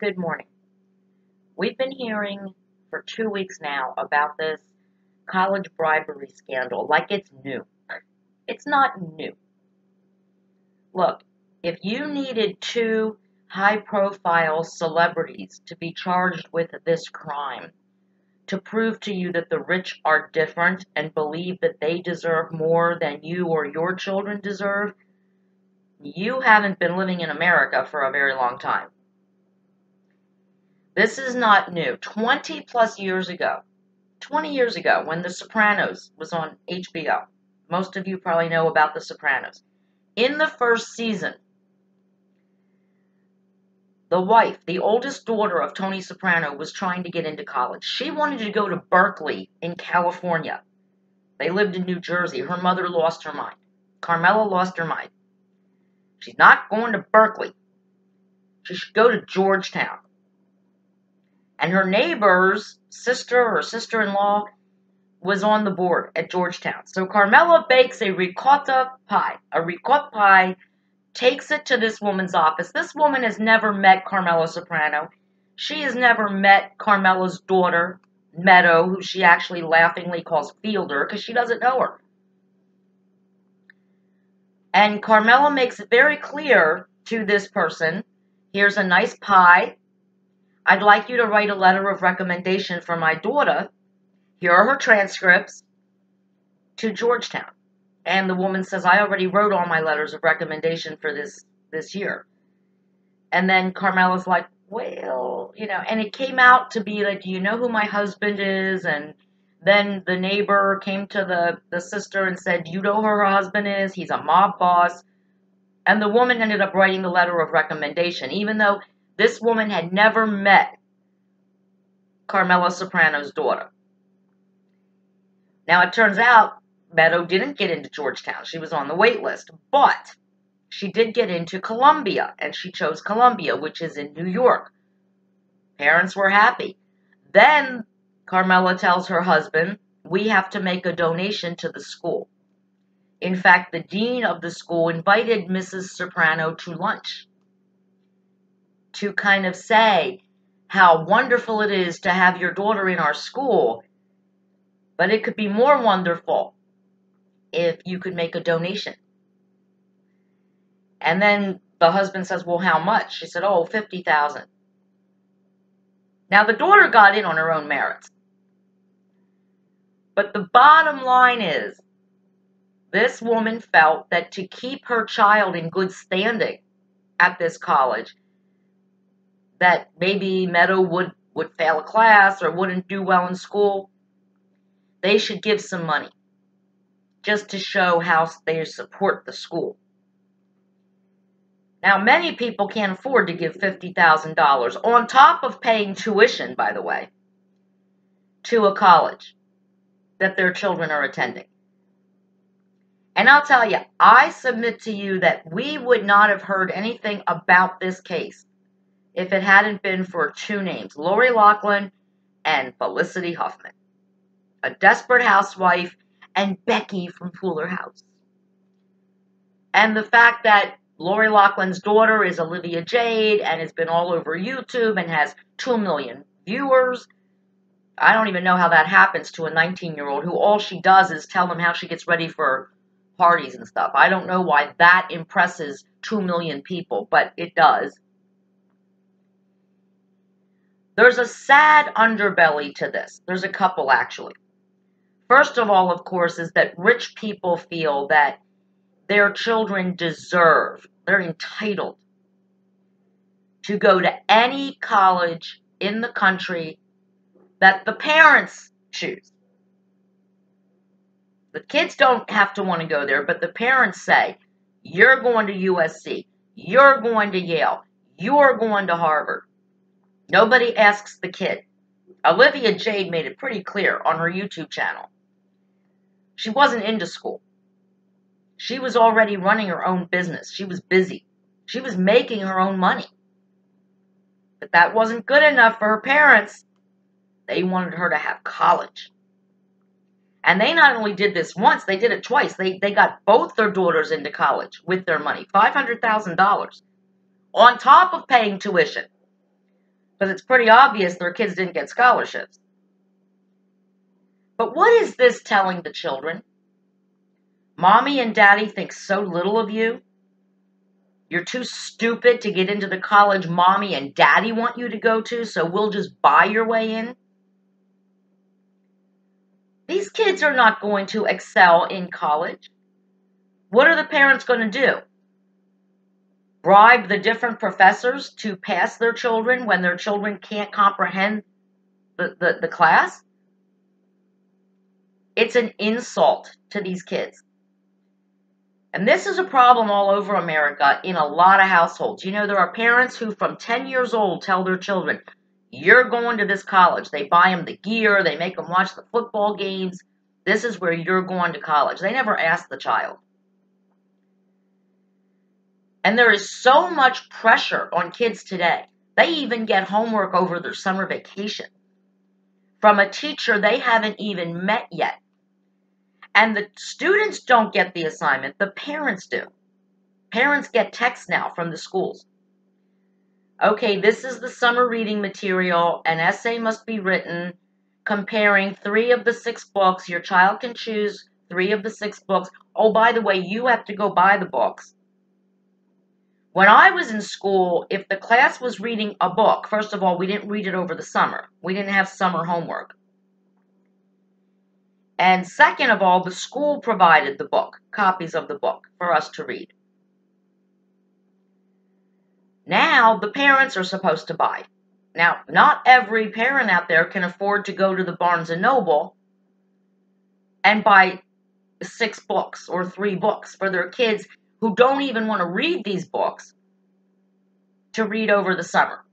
Good morning. We've been hearing for 2 weeks now about this college bribery scandal like it's new. It's not new. Look, if you needed two high-profile celebrities to be charged with this crime to prove to you that the rich are different and believe that they deserve more than you or your children deserve, you haven't been living in America for a very long time. This is not new. 20 plus years ago, 20 years ago, when The Sopranos was on HBO, most of you probably know about The Sopranos. In the first season, the wife, the oldest daughter of Tony Soprano, was trying to get into college. She wanted to go to Berkeley in California. They lived in New Jersey. Her mother lost her mind. Carmela lost her mind. She's not going to Berkeley. She should go to Georgetown. And her neighbor's sister or sister-in-law was on the board at Georgetown. So Carmela bakes a ricotta pie, takes it to this woman's office. This woman has never met Carmela Soprano. She has never met Carmela's daughter, Meadow, who she actually laughingly calls Fielder because she doesn't know her. And Carmela makes it very clear to this person, here's a nice pie. I'd like you to write a letter of recommendation for my daughter. Here are her transcripts to Georgetown. And the woman says, I already wrote all my letters of recommendation for this year. And then Carmela's like, well, and it came out to be like, do you know who my husband is? And then the neighbor came to the sister and said, you know who her husband is? He's a mob boss. And the woman ended up writing the letter of recommendation, even though this woman had never met Carmela Soprano's daughter. Now, it turns out Meadow didn't get into Georgetown. She was on the wait list. But she did get into Columbia, and she chose Columbia, which is in New York. Parents were happy. Then Carmela tells her husband, we have to make a donation to the school. In fact, the dean of the school invited Mrs. Soprano to lunch to kind of say how wonderful it is to have your daughter in our school, but it could be more wonderful if you could make a donation. And then the husband says, well, how much? She said, oh, $50,000. Now, the daughter got in on her own merits. But the bottom line is, this woman felt that to keep her child in good standing at this college, that maybe Meadow would fail a class or wouldn't do well in school, they should give some money just to show how they support the school. Now, many people can't afford to give $50,000 on top of paying tuition, by the way, to a college that their children are attending. And I'll tell you, I submit to you that we would not have heard anything about this case if it hadn't been for two names, Lori Loughlin and Felicity Huffman, a desperate housewife, and Becky from Fuller House. And the fact that Lori Loughlin's daughter is Olivia Jade and has been all over YouTube and has 2 million viewers. I don't even know how that happens to a 19-year-old who all she does is tell them how she gets ready for parties and stuff. I don't know why that impresses 2 million people, but it does. There's a sad underbelly to this. There's a couple, actually. First of all, of course, is that rich people feel that their children deserve, they're entitled to go to any college in the country that the parents choose. The kids don't have to want to go there, but the parents say, you're going to USC, you're going to Yale, you're going to Harvard. Nobody asks the kid. Olivia Jade made it pretty clear on her YouTube channel. She wasn't into school. She was already running her own business. She was busy. She was making her own money. But that wasn't good enough for her parents. They wanted her to have college. And they not only did this once, they did it twice. They got both their daughters into college with their money, $500,000, on top of paying tuition. because it's pretty obvious their kids didn't get scholarships. But what is this telling the children? Mommy and daddy think so little of you. You're too stupid to get into the college mommy and daddy want you to go to, so we'll just buy your way in. These kids are not going to excel in college. What are the parents going to do? Bribe the different professors to pass their children when their children can't comprehend the class? It's an insult to these kids. And this is a problem all over America in a lot of households. You know, there are parents who from 10 years old tell their children, you're going to this college. They buy them the gear. They make them watch the football games. This is where you're going to college. They never ask the child. And there is so much pressure on kids today. They even get homework over their summer vacation from a teacher they haven't even met yet. And the students don't get the assignment, the parents do. Parents get texts now from the schools. Okay, this is the summer reading material. An essay must be written comparing 3 of the 6 books. Your child can choose 3 of the 6 books. Oh, by the way, you have to go buy the books. When I was in school, if the class was reading a book, first of all, we didn't read it over the summer. We didn't have summer homework. And second of all, the school provided the book, copies of the book, for us to read. Now, the parents are supposed to buy. Now, not every parent out there can afford to go to the Barnes & Noble and buy 6 books or 3 books for their kids who don't even want to read these books to read over the summer.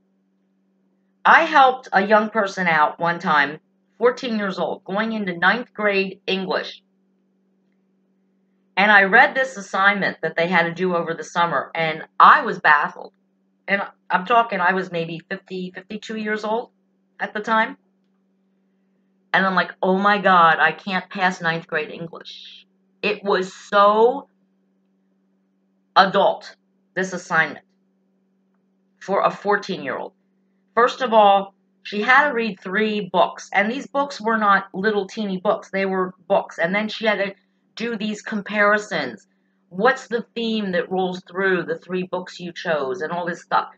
I helped a young person out one time, 14 years old, going into 9th grade English. And I read this assignment that they had to do over the summer, and I was baffled. And I'm talking, I was maybe 50, 52 years old at the time. And I'm like, oh my God, I can't pass 9th grade English. It was so adult, this assignment, for a 14-year-old. First of all, she had to read 3 books. And these books were not little teeny books. They were books. And then she had to do these comparisons. What's the theme that rolls through the 3 books you chose and all this stuff?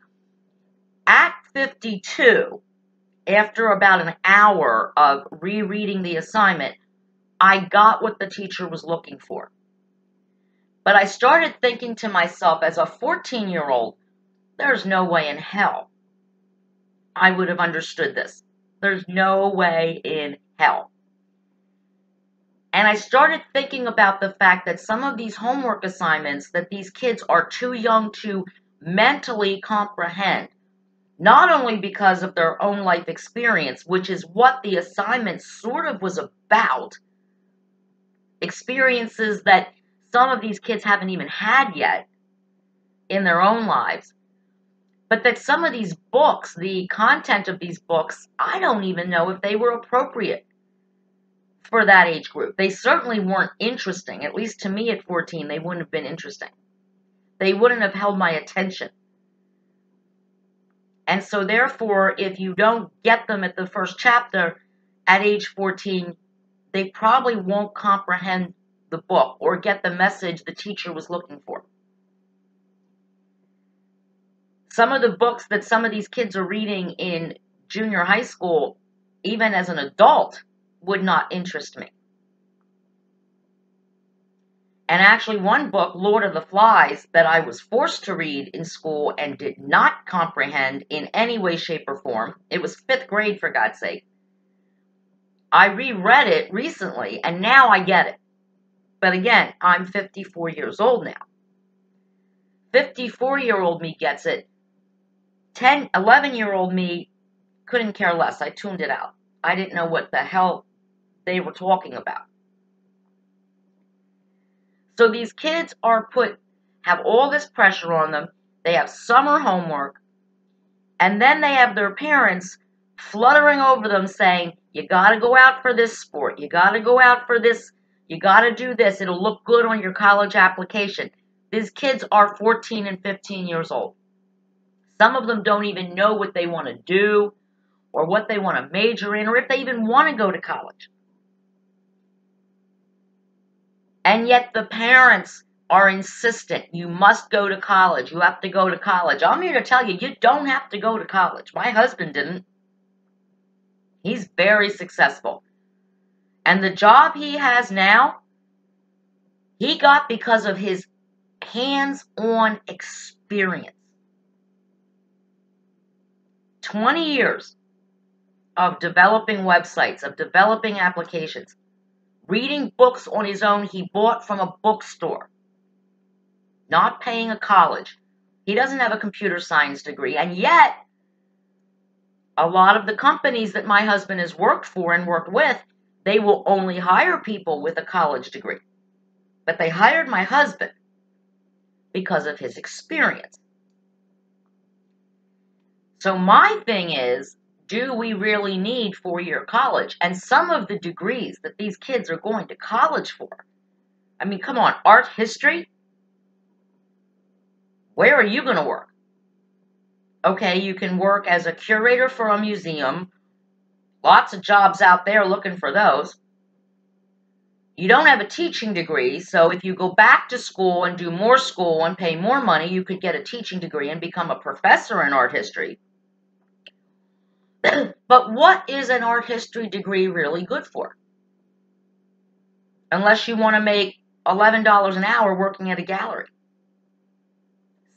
At 52, after about an hour of rereading the assignment, I got what the teacher was looking for. But I started thinking to myself, as a 14-year-old, there's no way in hell I would have understood this. There's no way in hell. And I started thinking about the fact that some of these homework assignments that these kids are too young to mentally comprehend, not only because of their own life experience, which is what the assignment sort of was about, experiences that some of these kids haven't even had yet in their own lives, but that some of these books, the content of these books, I don't even know if they were appropriate for that age group. They certainly weren't interesting. At least to me at 14, they wouldn't have been interesting. They wouldn't have held my attention. And so therefore, if you don't get them at the first chapter at age 14, they probably won't comprehend the book or get the message the teacher was looking for. Some of the books that some of these kids are reading in junior high school, even as an adult, would not interest me. And actually one book, Lord of the Flies, that I was forced to read in school and did not comprehend in any way, shape, or form. It was 5th grade, for God's sake. I reread it recently, and now I get it. But again, I'm 54 years old now. 54-year-old me gets it. 11-year-old me couldn't care less. I tuned it out. I didn't know what the hell they were talking about. So these kids have all this pressure on them. They have summer homework. And then they have their parents fluttering over them saying, you got to go out for this sport. You got to go out for this. You got to do this. It'll look good on your college application. These kids are 14 and 15 years old. Some of them don't even know what they want to do or what they want to major in or if they even want to go to college. And yet the parents are insistent, you must go to college, you have to go to college. I'm here to tell you, you don't have to go to college. My husband didn't. He's very successful. And the job he has now, he got because of his hands-on experience. 20 years of developing websites, of developing applications, reading books on his own he bought from a bookstore, not paying a college. He doesn't have a computer science degree, and yet a lot of the companies that my husband has worked for and worked with, they will only hire people with a college degree. But they hired my husband because of his experience. So my thing is, do we really need four-year college? And some of the degrees that these kids are going to college for, I mean, come on, art history? Where are you going to work? Okay, you can work as a curator for a museum. Lots of jobs out there looking for those. You don't have a teaching degree, so if you go back to school and do more school and pay more money, you could get a teaching degree and become a professor in art history. But what is an art history degree really good for? Unless you want to make $11 an hour working at a gallery,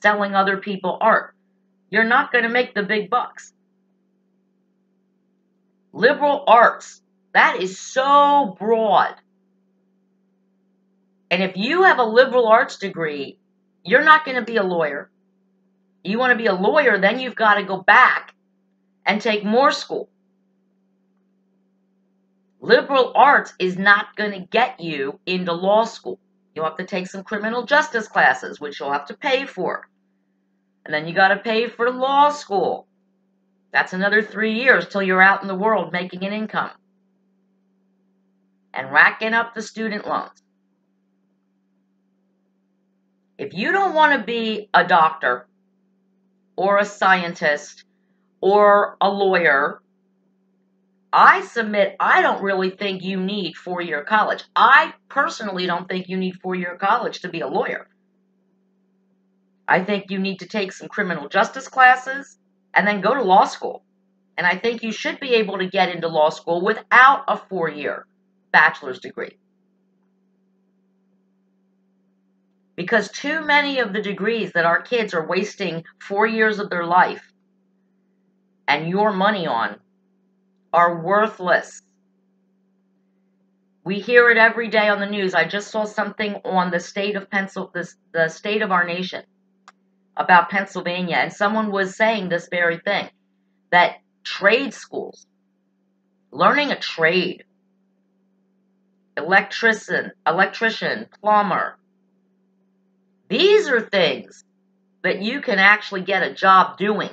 selling other people art. You're not going to make the big bucks. Liberal arts, that is so broad. And if you have a liberal arts degree, you're not going to be a lawyer. You want to be a lawyer, then you've got to go back and take more school. Liberal arts is not going to get you into law school. You'll have to take some criminal justice classes, which you'll have to pay for. And then you got to pay for law school. That's another 3 years till you're out in the world making an income and racking up the student loans. If you don't want to be a doctor or a scientist or a lawyer, I submit I don't really think you need four-year college. I personally don't think you need four-year college to be a lawyer. I think you need to take some criminal justice classes and then go to law school. And I think you should be able to get into law school without a four-year bachelor's degree. Because too many of the degrees that our kids are wasting 4 years of their life and your money on are worthless. We hear it every day on the news. I just saw something on the state of the state of our nation about Pennsylvania, and someone was saying this very thing, that trade schools, learning a trade, electrician, plumber, these are things that you can actually get a job doing,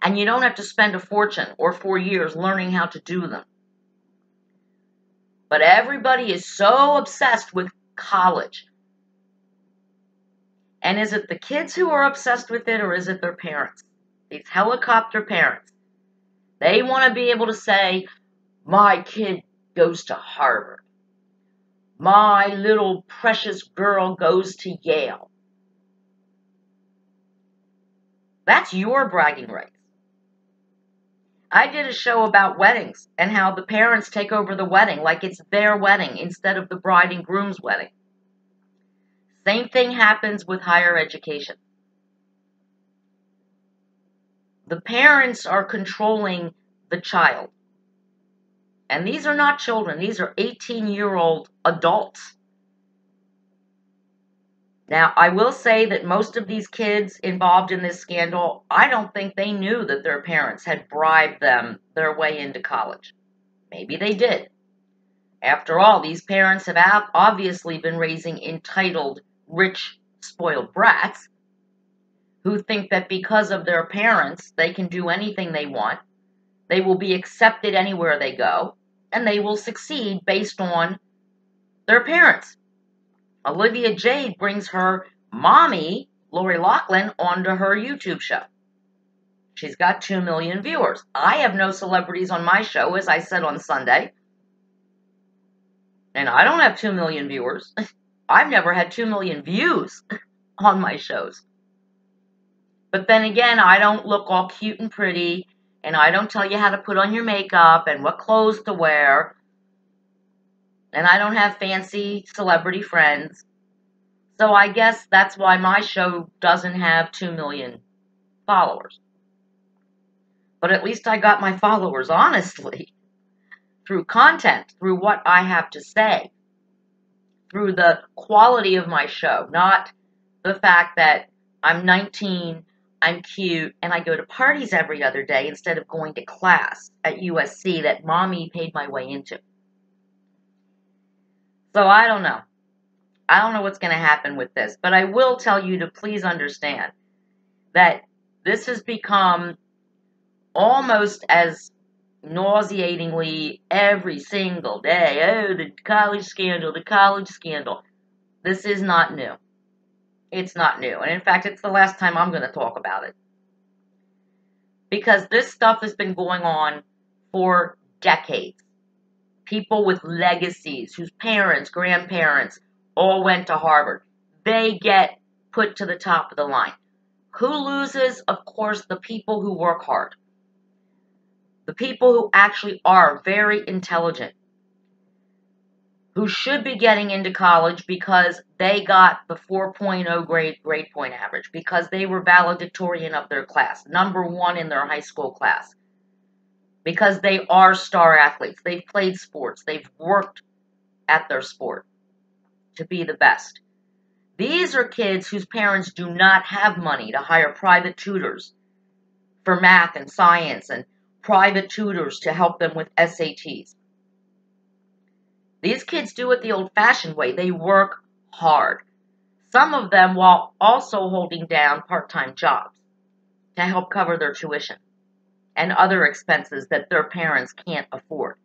and you don't have to spend a fortune or 4 years learning how to do them. But everybody is so obsessed with college. And is it the kids who are obsessed with it, or is it their parents? These helicopter parents. They want to be able to say, my kid goes to Harvard. My little precious girl goes to Yale. That's your bragging rights. I did a show about weddings and how the parents take over the wedding like it's their wedding instead of the bride and groom's wedding. Same thing happens with higher education. The parents are controlling the child. And these are not children. These are 18-year-old adults. Now, I will say that most of these kids involved in this scandal, I don't think they knew that their parents had bribed them their way into college. Maybe they did. After all, these parents have obviously been raising entitled, rich, spoiled brats who think that because of their parents, they can do anything they want, they will be accepted anywhere they go, and they will succeed based on their parents. Olivia Jade brings her mommy, Lori Loughlin, onto her YouTube show. She's got 2 million viewers. I have no celebrities on my show, as I said on Sunday. And I don't have 2 million viewers. I've never had 2 million views on my shows. But then again, I don't look all cute and pretty, and I don't tell you how to put on your makeup and what clothes to wear. And I don't have fancy celebrity friends. So I guess that's why my show doesn't have 2 million followers. But at least I got my followers honestly, through content, through what I have to say, through the quality of my show, not the fact that I'm 19, I'm cute, and I go to parties every other day instead of going to class at USC that mommy paid my way into. So I don't know. I don't know what's going to happen with this, but I will tell you to please understand that this has become almost as nauseatingly every single day. Oh, the college scandal, the college scandal. This is not new. It's not new. And in fact, it's the last time I'm going to talk about it. Because this stuff has been going on for decades. People with legacies, whose parents, grandparents all went to Harvard, they get put to the top of the line. Who loses? Of course, the people who work hard. The people who actually are very intelligent, who should be getting into college because they got the 4.0 grade point average, because they were valedictorian of their class, #1 in their high school class, because they are star athletes. They've played sports. They've worked at their sport to be the best. These are kids whose parents do not have money to hire private tutors for math and science and private tutors to help them with SATs. These kids do it the old-fashioned way. They work hard. Some of them while also holding down part-time jobs to help cover their tuition and other expenses that their parents can't afford.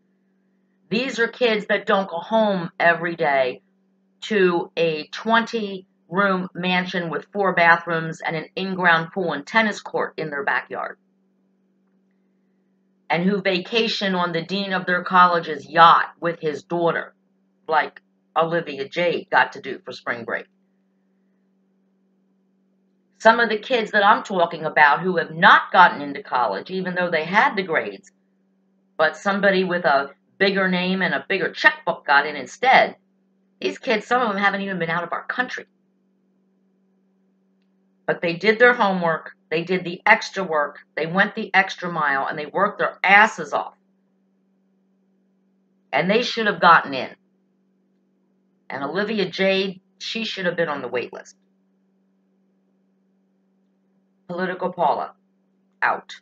These are kids that don't go home every day to a 20-room mansion with 4 bathrooms and an in-ground pool and tennis court in their backyard, and who vacation on the dean of their college's yacht with his daughter, like Olivia Jade got to do for spring break. Some of the kids that I'm talking about who have not gotten into college, even though they had the grades, but somebody with a bigger name and a bigger checkbook got in instead, these kids, some of them haven't even been out of our country. But they did their homework, they did the extra work, they went the extra mile, and they worked their asses off. And they should have gotten in. And Olivia Jade, she should have been on the wait list. Political Paula, out.